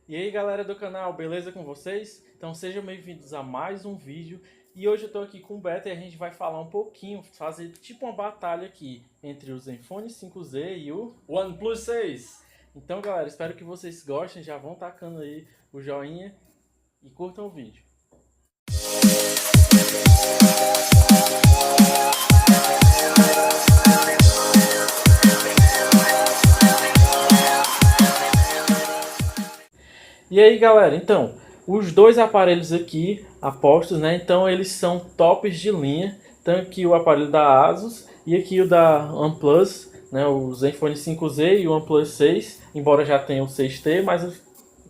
E aí galera do canal, beleza com vocês? Então sejam bem-vindos a mais um vídeo. E hoje eu tô aqui com o Beto e a gente vai falar um pouquinho, fazer tipo uma batalha aqui entre o Zenfone 5Z e o OnePlus 6. Então galera, espero que vocês gostem, já vão tacando aí o joinha e curtam o vídeo. E aí galera, então, os dois aparelhos aqui, apostos, né? Então eles são tops de linha. Então aqui o aparelho da Asus e aqui o da OnePlus, né? O Zenfone 5Z e o OnePlus 6, embora já tenha o 6T, mas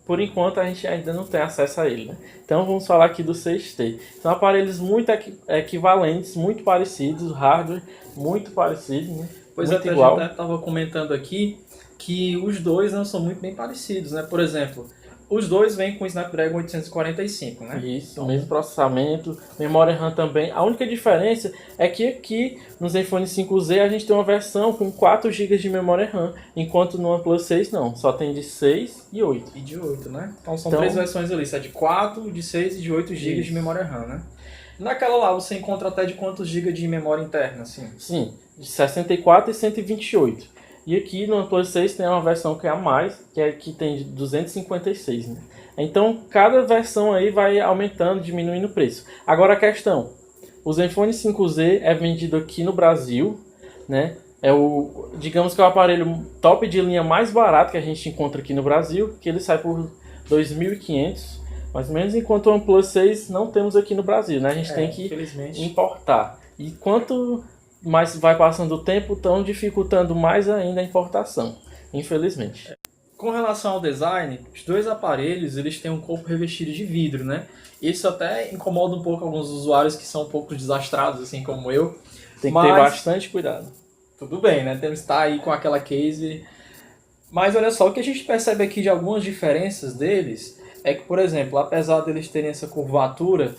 por enquanto a gente ainda não tem acesso a ele, né? Então vamos falar aqui do 6T. São aparelhos muito equivalentes, muito parecidos, hardware muito parecido, né? Pois muito até igual. a gente estava comentando aqui que os dois não são muito bem parecidos, né? Por exemplo, os dois vêm com o Snapdragon 845, né? Isso, Então, mesmo processamento, memória RAM também. A única diferença é que aqui no Zenfone 5Z a gente tem uma versão com 4 GB de memória RAM, enquanto no OnePlus 6 não, só tem de 6 e 8. e de 8, né? Então são Então, três versões ali, é de 4, de 6 e de 8 GB de isso. memória RAM, né? Naquela lá você encontra até de quantos GB de memória interna, assim? Sim, de 64 e 128. E aqui no OnePlus 6 tem uma versão que é a mais, que é que tem de 256, né? Então cada versão aí vai aumentando, diminuindo o preço. Agora a questão, o Zenfone 5Z é vendido aqui no Brasil, né? É o, digamos que é o aparelho top de linha mais barato que a gente encontra aqui no Brasil, que ele sai por 2.500, mais ou menos, enquanto o OnePlus 6 não temos aqui no Brasil, né? A gente tem que importar. E quanto mais vai passando o tempo, estão dificultando mais ainda a importação, infelizmente. Com relação ao design, os dois aparelhos eles têm um corpo revestido de vidro, né? Isso até incomoda um pouco alguns usuários que são um pouco desastrados, assim como eu. Tem que ter bastante cuidado. Tudo bem, né? Temos que estar aí com aquela case. Mas olha só, o que a gente percebe aqui de algumas diferenças deles é que, por exemplo, apesar deles terem essa curvatura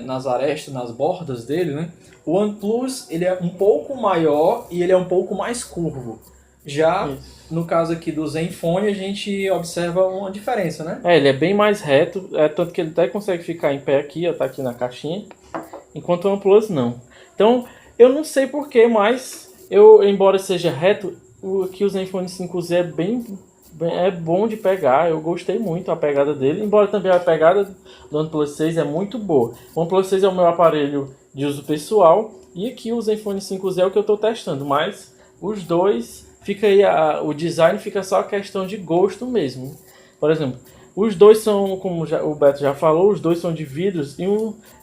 nas arestas, nas bordas dele, né? O OnePlus ele é um pouco maior e ele é um pouco mais curvo. Já Isso. no caso aqui do Zenfone, a gente observa uma diferença, né? Ele é bem mais reto, tanto que ele até consegue ficar em pé aqui, ó, tá aqui na caixinha, enquanto o OnePlus não. Então, eu não sei porquê, mas embora seja reto, aqui o Zenfone 5Z é bom de pegar, eu gostei muito da pegada dele, embora também a pegada do OnePlus 6 é muito boa. O OnePlus 6 é o meu aparelho de uso pessoal e aqui o Zenfone 5Z é o que eu estou testando, mas os dois, fica aí, o design fica só a questão de gosto mesmo. Por exemplo, os dois são, como o Beto já falou, os dois são de vidros e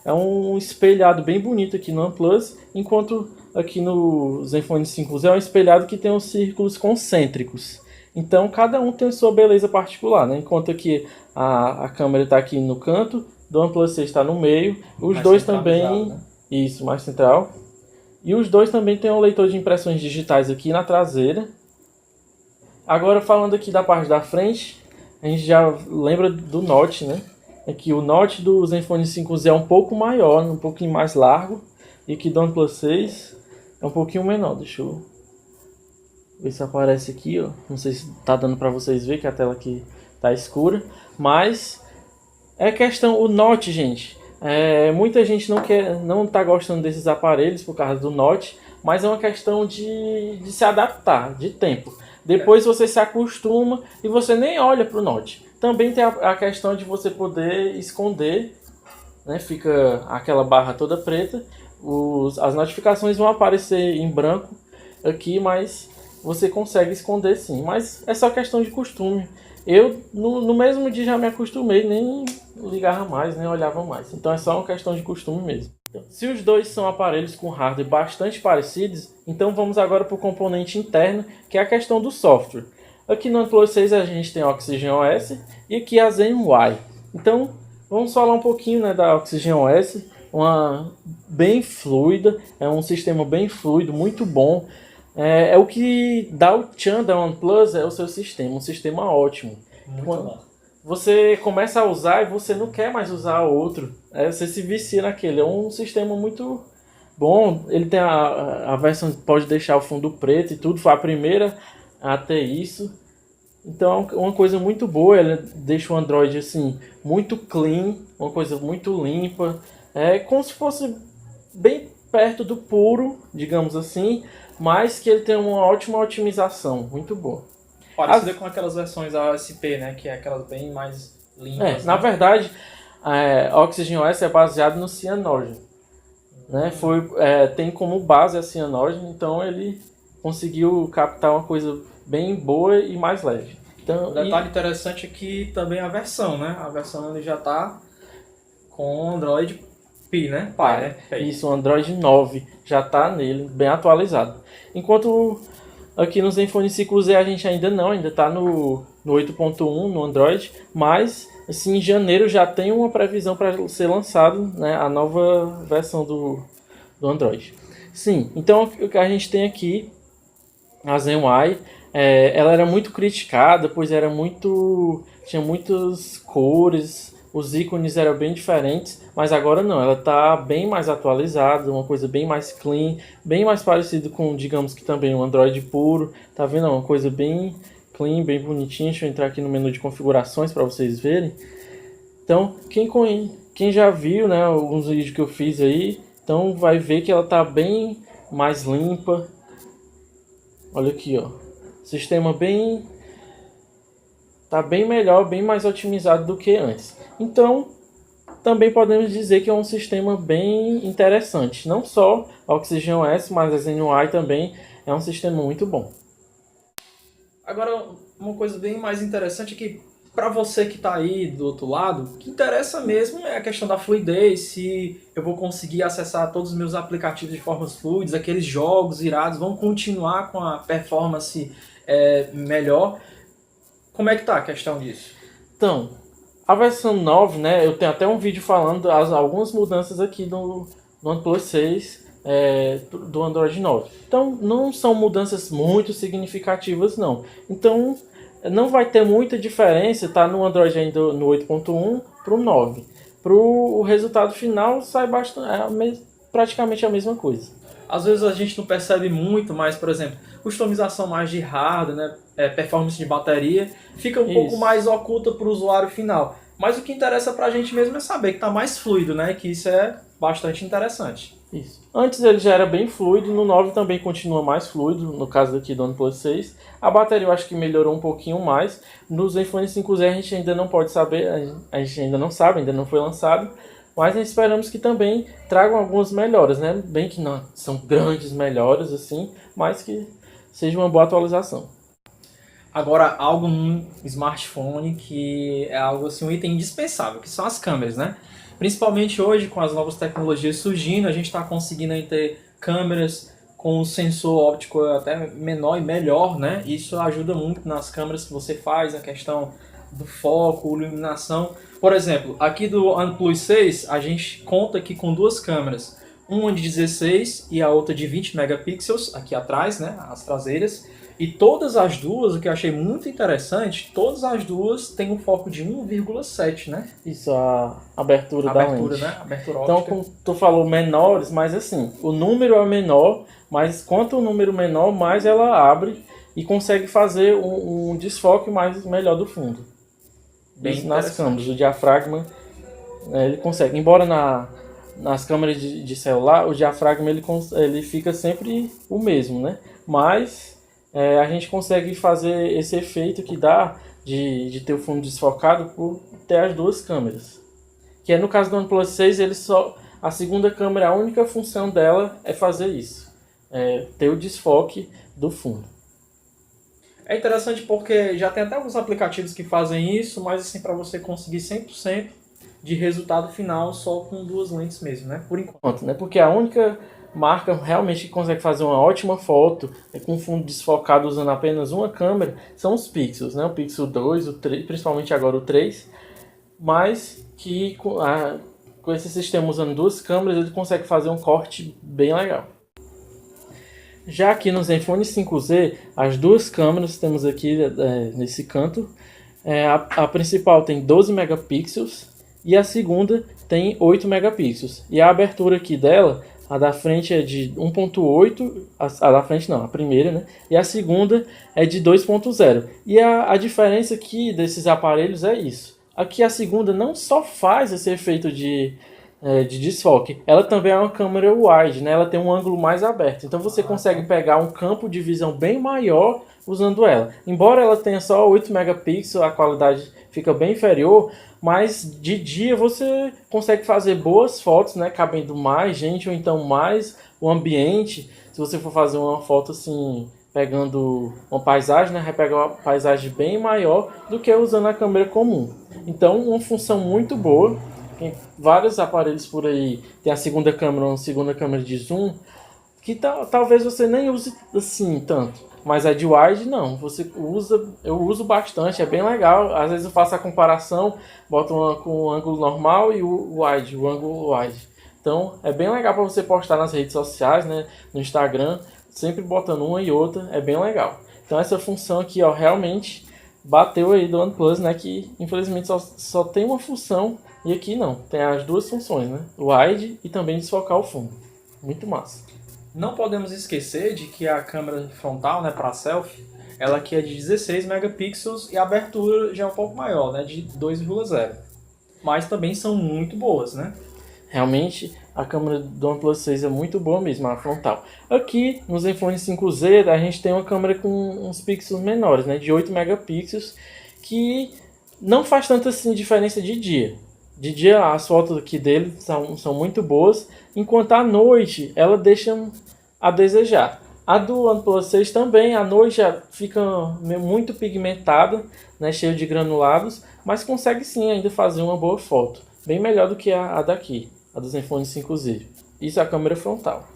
é um espelhado bem bonito aqui no OnePlus, enquanto aqui no Zenfone 5Z é um espelhado que tem os círculos concêntricos. Então cada um tem sua beleza particular, né? Enquanto aqui a câmera está aqui no canto, do OnePlus 6 está no meio, os dois também, né? isso, mais central. E os dois também tem um leitor de impressões digitais aqui na traseira. Agora falando aqui da parte da frente, a gente já lembra do Note, né? Aqui o Note do Zenfone 5Z é um pouco maior, um pouquinho mais largo. E aqui do OnePlus 6 é um pouquinho menor. Deixa eu ver se aparece aqui, ó. Não sei se tá dando para vocês ver que a tela aqui tá escura. Mas é questão, o Note, gente. Muita gente não tá gostando desses aparelhos por causa do Note. Mas é uma questão de se adaptar, de tempo. Depois você se acostuma e você nem olha para o Note. Também tem a questão de você poder esconder, né? Fica aquela barra toda preta. As notificações vão aparecer em branco aqui, mas você consegue esconder sim. Mas é só questão de costume. Eu, no mesmo dia, já me acostumei, nem ligava mais, nem olhava mais. Então é só uma questão de costume mesmo. Se os dois são aparelhos com hardware bastante parecidos, então vamos agora para o componente interno, que é a questão do software. Aqui no OnePlus 6 a gente tem a Oxygen OS e aqui a ZenUI. Então vamos falar um pouquinho, né, da Oxygen OS, uma bem fluida, é um sistema bem fluido, muito bom. É o que dá o tchan da OnePlus, é o seu sistema, um sistema ótimo. Muito bom. Você começa a usar e você não quer mais usar outro. Você se vicia naquele. É um sistema muito bom. Ele tem a versão que pode deixar o fundo preto e tudo. Foi a primeira a ter isso. Então uma coisa muito boa, ela deixa o Android assim muito clean, uma coisa muito limpa, é como se fosse bem perto do puro, digamos assim, mas que ele tem uma ótima otimização, muito boa. Parecida com aquelas versões AOSP, né? Que é aquelas bem mais limpas. Na verdade, a Oxygen OS é baseado no Cyanogen, né? Tem como base a Cyanogen, então ele conseguiu captar uma coisa bem boa e mais leve. Então, Um detalhe interessante é que também a versão, né? A versão ele já está com Android Pie, né? Isso, o Android 9 já está nele, bem atualizado. Enquanto aqui no Zenfone 5Z a gente ainda está no 8.1 no Android, mas assim, em janeiro já tem uma previsão para ser lançado, né, a nova versão do Android. Sim, então o que a gente tem aqui, a ZenUI, ela era muito criticada, pois tinha muitas cores, os ícones eram bem diferentes, mas agora não, ela está bem mais atualizada, uma coisa bem mais clean, bem mais parecido com, digamos que também um Android puro, tá vendo? Uma coisa bem clean, bem bonitinha. Deixa eu entrar aqui no menu de configurações para vocês verem. Então, quem já viu, né, alguns vídeos que eu fiz aí, então vai ver que ela está bem mais limpa. Olha aqui, ó. Sistema tá bem melhor, bem mais otimizado do que antes. Então, também podemos dizer que é um sistema bem interessante. Não só a Oxygen OS, mas a ZenUI também é um sistema muito bom. Agora, uma coisa bem mais interessante é que, para você que está aí do outro lado, o que interessa mesmo é a questão da fluidez, se eu vou conseguir acessar todos os meus aplicativos de formas fluidas, aqueles jogos irados vão continuar com a performance melhor. Como é que tá a questão disso? Então, a versão 9, né, eu tenho até um vídeo falando algumas mudanças aqui no OnePlus 6 do Android 9. Então, não são mudanças muito significativas, não. Então, não vai ter muita diferença, tá no Android ainda no 8.1 para o 9. Para o resultado final, sai praticamente a mesma coisa. Às vezes a gente não percebe muito, mas, por exemplo, customização mais de hardware, né, performance de bateria, fica um pouco mais oculta para o usuário final. Mas o que interessa para a gente mesmo é saber que está mais fluido, né, que isso é bastante interessante. Isso. Antes ele já era bem fluido, no 9 também continua mais fluido, no caso aqui do OnePlus 6. A bateria eu acho que melhorou um pouquinho mais. No Zenfone 5Z a gente ainda não pode saber, a gente ainda não sabe, ainda não foi lançado. Mas esperamos que também tragam algumas melhoras, né? Bem que não são grandes melhoras assim, mas que seja uma boa atualização. Agora, algo num smartphone que é algo assim, um item indispensável, que são as câmeras, né? Principalmente hoje, com as novas tecnologias surgindo, a gente está conseguindo aí ter câmeras com um sensor óptico até menor e melhor, né? Isso ajuda muito nas câmeras que você faz, a questão do foco, iluminação. Por exemplo, aqui do OnePlus 6, a gente conta aqui com duas câmeras. Uma de 16 e a outra de 20 megapixels, aqui atrás, né? As traseiras. E todas as duas, o que eu achei muito interessante, todas as duas têm um foco de 1,7, né? Isso, a abertura da lente. Né? Abertura óptica. Então, como tu falou, menores, mas assim, o número é menor, mas quanto o número menor, mais ela abre e consegue fazer um desfoque melhor do fundo. Bem isso nas câmeras, o diafragma, ele consegue. Embora nas câmeras de celular, o diafragma ele fica sempre o mesmo, né? Mas a gente consegue fazer esse efeito que dá de ter o fundo desfocado por ter as duas câmeras. Que é no caso do OnePlus 6, a segunda câmera, a única função dela é fazer isso. Ter o desfoque do fundo. É interessante porque já tem até alguns aplicativos que fazem isso, mas assim, para você conseguir 100% de resultado final só com duas lentes mesmo, né? Por enquanto. Né? Porque a única marca realmente que consegue fazer uma ótima foto com fundo desfocado usando apenas uma câmera são os Pixels, né? O Pixel 2, o 3, principalmente agora o 3, mas que com esse sistema usando duas câmeras ele consegue fazer um corte bem legal. Já aqui no Zenfone 5Z, as duas câmeras temos aqui nesse canto. A principal tem 12 megapixels e a segunda tem 8 megapixels. E a abertura aqui dela A da frente é de 1.8, a da frente não, a primeira, né? E a segunda é de 2.0. E a diferença aqui desses aparelhos é isso. Aqui a segunda não só faz esse efeito de desfoque, ela também é uma câmera wide, né? Ela tem um ângulo mais aberto. Então você consegue pegar um campo de visão bem maior usando ela. Embora ela tenha só 8 megapixels, a qualidade fica bem inferior, mas de dia você consegue fazer boas fotos, né? Cabendo mais gente ou então mais o ambiente. Se você for fazer uma foto assim, pegando uma paisagem, né? Vai pegar uma paisagem bem maior do que usando a câmera comum. Então, uma função muito boa. Tem vários aparelhos por aí, tem a segunda câmera, uma segunda câmera de zoom, que talvez você nem use assim tanto. Mas a de wide não, você usa, eu uso bastante, é bem legal. Às vezes eu faço a comparação, boto uma com o ângulo normal e o wide, o ângulo wide. Então é bem legal para você postar nas redes sociais, né, no Instagram, sempre botando uma e outra, é bem legal. Então essa função aqui, ó, realmente bateu aí do OnePlus, né, que infelizmente só tem uma função e aqui não, tem as duas funções, né, wide e também desfocar o fundo. Muito massa. Não podemos esquecer de que a câmera frontal, né, para selfie, ela aqui é de 16 megapixels e a abertura já é um pouco maior, né, de 2,0. Mas também são muito boas, né? Realmente a câmera do OnePlus 6 é muito boa mesmo, a frontal. Aqui no Zenfone 5Z a gente tem uma câmera com uns pixels menores, né, de 8 megapixels, que não faz tanta assim diferença de dia. De dia as fotos aqui dele são muito boas, enquanto à noite ela deixa a desejar. A do OnePlus 6 também, à noite fica muito pigmentada, né, cheia de granulados, mas consegue sim ainda fazer uma boa foto. Bem melhor do que a daqui, a do Zenfone 5Z. Isso é a câmera frontal.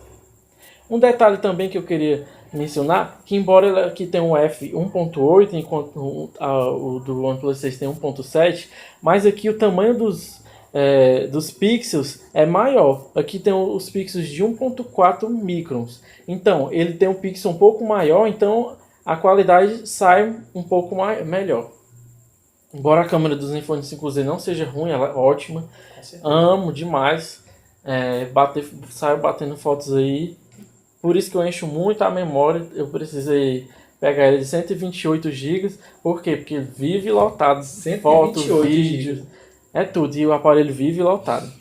Um detalhe também que eu queria mencionar, que embora ela aqui tenha um f 1.8, enquanto o do OnePlus 6 tem 1.7, mas aqui o tamanho dos pixels é maior. Aqui tem os pixels de 1.4 microns. Então, ele tem um pixel um pouco maior, então a qualidade sai um pouco melhor. Embora a câmera do Zenfone 5Z não seja ruim, ela é ótima. Amo demais. Saio batendo fotos aí. Por isso que eu encho muito a memória. Eu precisei pegar ele de 128 GB. Por quê? Porque vive lotado. Fotos, vídeos, é tudo. E o aparelho vive lotado.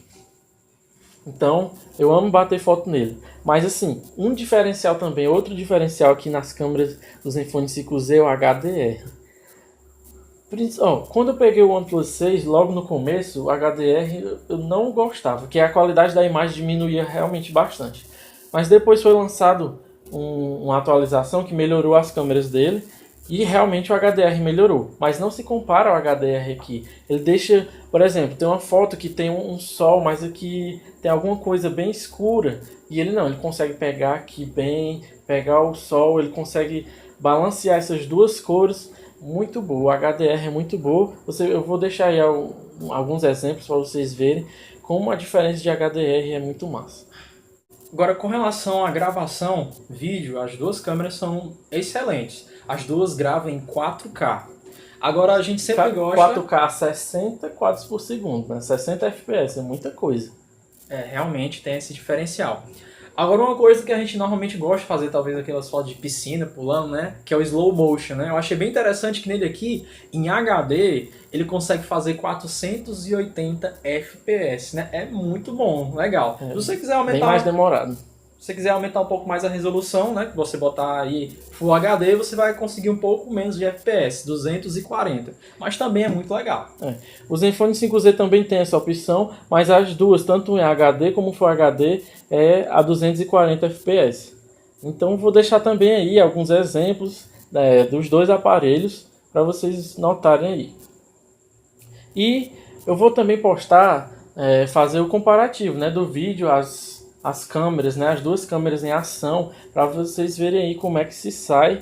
Então, eu amo bater foto nele. Mas assim, um diferencial também, outro diferencial aqui nas câmeras do Zenfone 5Z é o HDR. Quando eu peguei o OnePlus 6, logo no começo, o HDR eu não gostava, porque a qualidade da imagem diminuía realmente bastante. Mas depois foi lançado uma atualização que melhorou as câmeras dele e realmente o HDR melhorou. Mas não se compara ao HDR aqui. Ele deixa, por exemplo, tem uma foto que tem um sol, mas aqui tem alguma coisa bem escura. E ele consegue pegar aqui bem, pegar o sol, ele consegue balancear essas duas cores. Muito boa, o HDR é muito boa. Eu vou deixar aí alguns exemplos para vocês verem como a diferença de HDR é muito massa. Agora, com relação à gravação vídeo, as duas câmeras são excelentes. As duas gravam em 4K. Agora, a gente sempre gosta... 4K 60 quadros por segundo, né? 60 FPS, é muita coisa. Realmente tem esse diferencial. Agora, uma coisa que a gente normalmente gosta de fazer, talvez aquelas fotos de piscina pulando, né? Que é o slow motion, né? Eu achei bem interessante que nele aqui, em HD, ele consegue fazer 480 FPS, né? É muito bom, legal. Se você quiser aumentar... Bem mais demorado. Se você quiser aumentar um pouco mais a resolução, né? Que você botar aí Full HD, você vai conseguir um pouco menos de FPS, 240. Mas também é muito legal. O Zenfone 5Z também tem essa opção, mas as duas, tanto em HD como Full HD, é a 240 FPS. Então vou deixar também aí alguns exemplos dos dois aparelhos para vocês notarem aí. E eu vou também postar, fazer o comparativo, né, do vídeo, as câmeras, né, as duas câmeras em ação, para vocês verem aí como é que se sai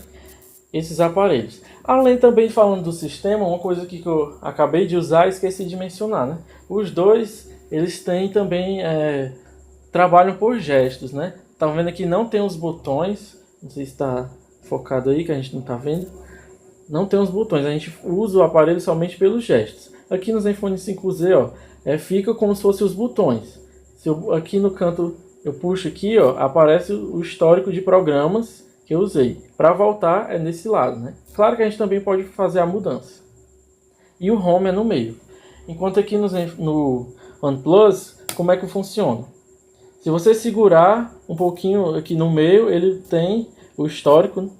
esses aparelhos. Além também falando do sistema, uma coisa que eu acabei de usar e esqueci de mencionar, né? Os dois, eles têm também, trabalham por gestos, né? Tá vendo aqui, não tem os botões, não sei se está focado aí, que a gente não está vendo. Não tem os botões, a gente usa o aparelho somente pelos gestos. Aqui no Zenfone 5Z, ó, fica como se fossem os botões. Se eu, aqui no canto eu puxo aqui, ó, aparece o histórico de programas que eu usei. Para voltar é nesse lado, né? Claro que a gente também pode fazer a mudança. E o Home é no meio. Enquanto aqui no OnePlus, como é que funciona? Se você segurar um pouquinho aqui no meio, ele tem o histórico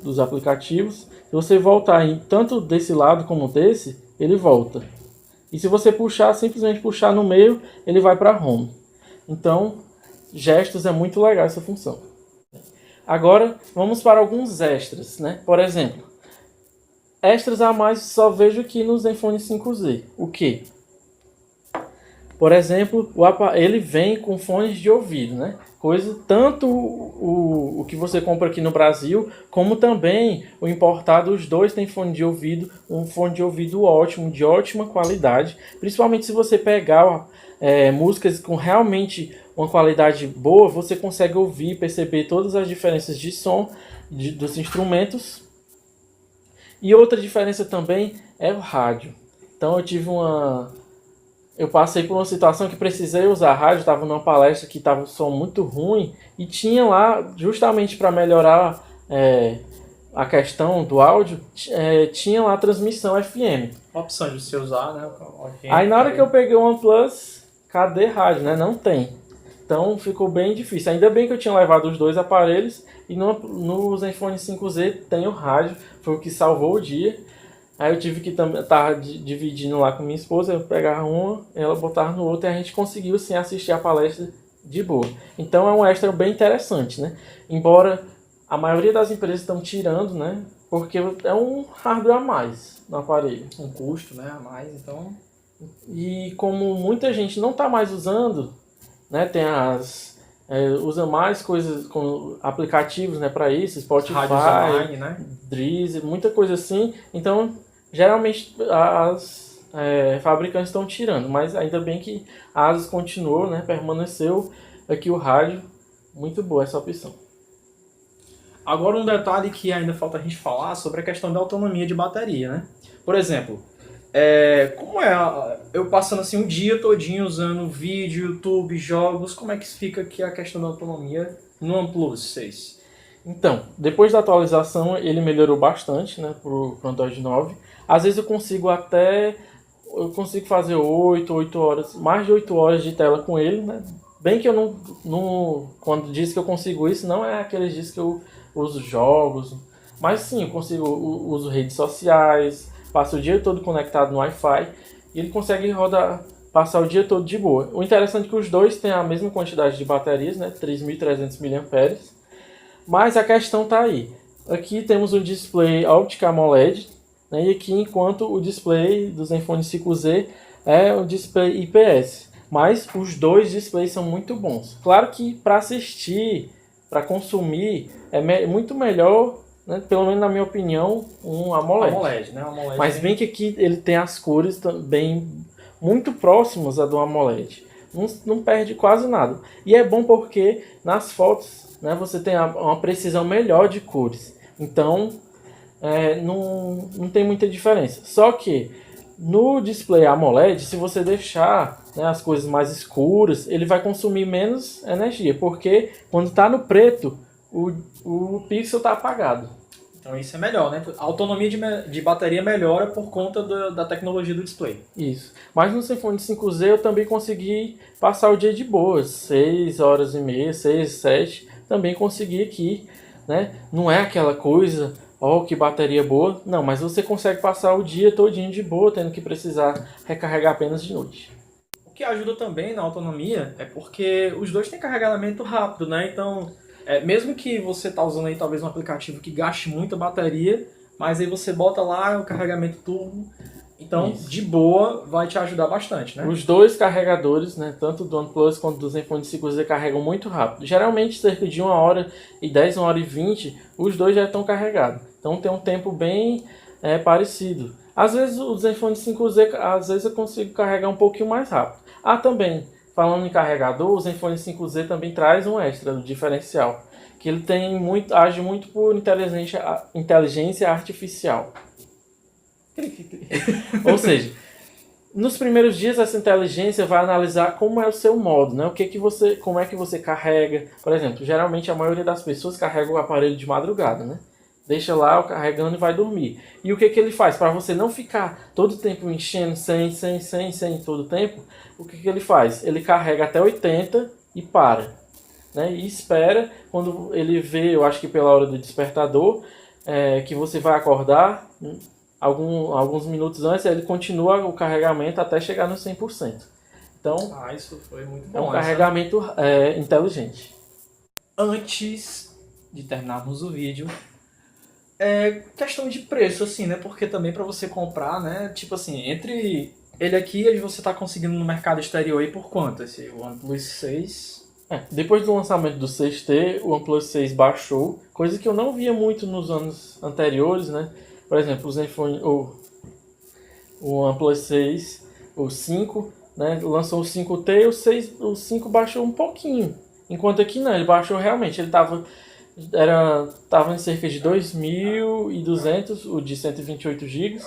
dos aplicativos. Se você voltar tanto desse lado como desse, ele volta. E se você puxar, simplesmente puxar no meio, ele vai para Home. Então, gestos é muito legal essa função. Agora, vamos para alguns extras, né? Por exemplo, extras a mais só vejo aqui no Zenfone 5Z. O que? Por exemplo, ele vem com fones de ouvido, né? Coisa tanto o que você compra aqui no Brasil, como também o importado, os dois têm fone de ouvido, um fone de ouvido ótimo, de ótima qualidade, principalmente se você pegar músicas com realmente uma qualidade boa, você consegue ouvir, perceber todas as diferenças de som dos instrumentos. E outra diferença também é o rádio. Então eu passei por uma situação que precisei usar rádio, estava numa palestra que estava um som muito ruim e tinha lá, justamente para melhorar a questão do áudio, tinha lá a transmissão FM. Opção de você usar, né? Aí na hora que eu peguei o OnePlus, cadê rádio, né? Não tem. Então ficou bem difícil. Ainda bem que eu tinha levado os dois aparelhos e no Zenfone 5Z tem o rádio, foi o que salvou o dia. Aí eu tive que estar dividindo lá com minha esposa, eu pegava uma, ela botava no outro e a gente conseguiu sim assistir a palestra de boa. Então é um extra bem interessante, né? Embora a maioria das empresas estão tirando, né? Porque é um hardware a mais no aparelho. Um custo, né? A mais, então... E como muita gente não está mais usando, né? Tem usa mais coisas com aplicativos, né, para isso, Spotify, online, né? Deezer, muita coisa assim. Então, geralmente as fabricantes estão tirando, mas ainda bem que a Asus continuou, né, permaneceu aqui o rádio. Muito boa essa opção. Agora um detalhe que ainda falta a gente falar sobre a questão da autonomia de bateria, né? Por exemplo, como eu passando assim um dia todinho usando vídeo, YouTube, jogos, como é que fica aqui a questão da autonomia no OnePlus 6? Então, depois da atualização ele melhorou bastante, né, pro Android 9. Às vezes eu consigo fazer 8 horas, mais de 8 horas de tela com ele, né? Bem que eu quando diz que eu consigo isso, não é aqueles dias que eu uso jogos, mas sim, eu uso redes sociais, passo o dia todo conectado no Wi-Fi e ele consegue passar o dia todo de boa. O interessante é que os dois têm a mesma quantidade de baterias, né, 3.300 mAh, mas a questão está aí. Aqui temos um display Optica AMOLED, né, e aqui enquanto o display do Zenfone 5Z é um display IPS. Mas os dois displays são muito bons. Claro que para assistir, para consumir, é muito melhor, né, pelo menos na minha opinião, um AMOLED. Né? AMOLED mas bem que aqui ele tem as cores também muito próximas a do AMOLED. Não perde quase nada. E é bom porque nas fotos, né, você tem uma precisão melhor de cores. Então não tem muita diferença. Só que no display AMOLED, se você deixar, né, as coisas mais escuras, ele vai consumir menos energia, porque quando está no preto, o pixel está apagado. Então isso é melhor, né? A autonomia de bateria melhora por conta da tecnologia do display. Isso. Mas no Zenfone 5Z eu também consegui passar o dia de boa, 6 horas e meia, 6, 7, também consegui aqui, né? Não é aquela coisa... que bateria boa. Não, mas você consegue passar o dia todinho de boa, tendo que precisar recarregar apenas de noite. O que ajuda também na autonomia é porque os dois têm carregamento rápido, né? Então, mesmo que você tá usando aí talvez um aplicativo que gaste muita bateria, mas aí você bota lá o carregamento turbo, então Isso. de boa vai te ajudar bastante, né? Os dois carregadores, né, tanto do OnePlus quanto do Zenfone 5Z, carregam muito rápido. Geralmente cerca de 1h10, 1h20, os dois já estão carregados. Então tem um tempo bem parecido. Às vezes o Zenfone 5Z, às vezes eu consigo carregar um pouquinho mais rápido. Também, falando em carregador, o Zenfone 5Z também traz um extra, um diferencial. Que ele age muito por inteligência artificial. Ou seja, Nos primeiros dias, essa inteligência vai analisar como é o seu modo, né? Como é que você carrega. Por exemplo, geralmente a maioria das pessoas carrega o aparelho de madrugada, né? Deixa lá carregando e vai dormir. E o que ele faz? Para você não ficar todo o tempo enchendo 100 todo o tempo, o que ele faz? Ele carrega até 80 e para, né? E espera, quando ele vê, eu acho que pela hora do despertador, que você vai acordar, alguns minutos antes, ele continua o carregamento até chegar no 100%. Então, isso foi muito bom. É um carregamento inteligente. Antes de terminarmos o vídeo, questão de preço, assim, né? Porque também para você comprar, né? Tipo assim, entre ele aqui e você tá conseguindo no mercado exterior aí por quanto? Esse OnePlus 6? Depois do lançamento do 6T, o OnePlus 6 baixou, coisa que eu não via muito nos anos anteriores, né? Por exemplo, o OnePlus 6, o 5, né? Lançou o 5T e o 5 baixou um pouquinho. Enquanto aqui não, ele baixou realmente, ele tava em cerca de 2.200, o de 128 GB,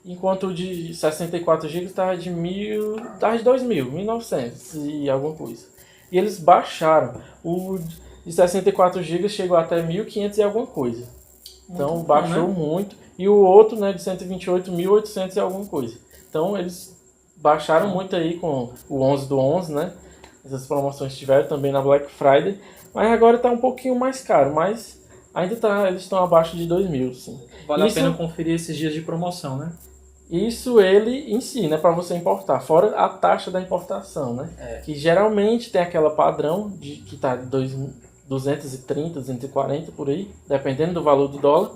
enquanto o de 64 GB estava de 2.000, 1.900 e alguma coisa. E eles baixaram. O de 64 GB chegou até 1.500 e alguma coisa. Então Muito baixou bom, né? muito. E o outro, né, de 128, 1.800 e alguma coisa. Então eles baixaram muito aí com o 11 do 11, né? Essas promoções tiveram também na Black Friday. Mas agora está um pouquinho mais caro, mas ainda eles estão abaixo de 2.000, sim. Vale a pena conferir esses dias de promoção, né? Isso ele em si, né, para você importar, fora a taxa da importação, né? Que geralmente tem aquela padrão que está 230, 240 por aí, dependendo do valor do dólar.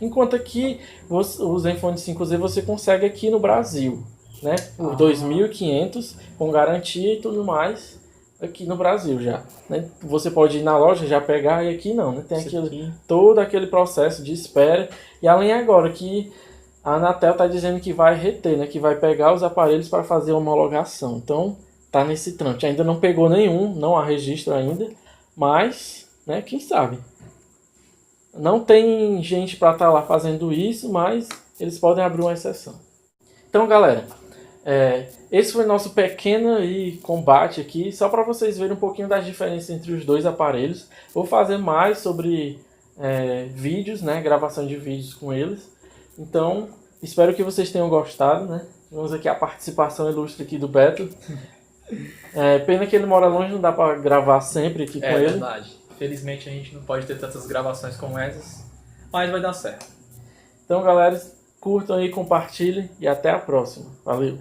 Enquanto aqui os Zenfone 5Z você consegue aqui no Brasil, né, por 2.500 com garantia e tudo mais. Aqui no Brasil já, né? Você pode ir na loja já pegar, e aqui não, né? Tem todo aquele processo de espera. E além agora que a Anatel está dizendo que vai reter, né? Que vai pegar os aparelhos para fazer a homologação. Então tá nesse trâmite. Ainda não pegou nenhum, não há registro ainda, mas, né? Quem sabe? Não tem gente para estar lá fazendo isso, mas eles podem abrir uma exceção. Então, galera, esse foi nosso pequeno combate aqui, só para vocês verem um pouquinho das diferenças entre os dois aparelhos. Vou fazer mais sobre vídeos, né, gravação de vídeos com eles. Então, espero que vocês tenham gostado, né? Tivemos aqui a participação ilustre aqui do Beto. Pena que ele mora longe, não dá para gravar sempre aqui com ele. É verdade. Felizmente a gente não pode ter tantas gravações como essas, mas vai dar certo. Então, galera, curtam aí, compartilhem e até a próxima. Valeu!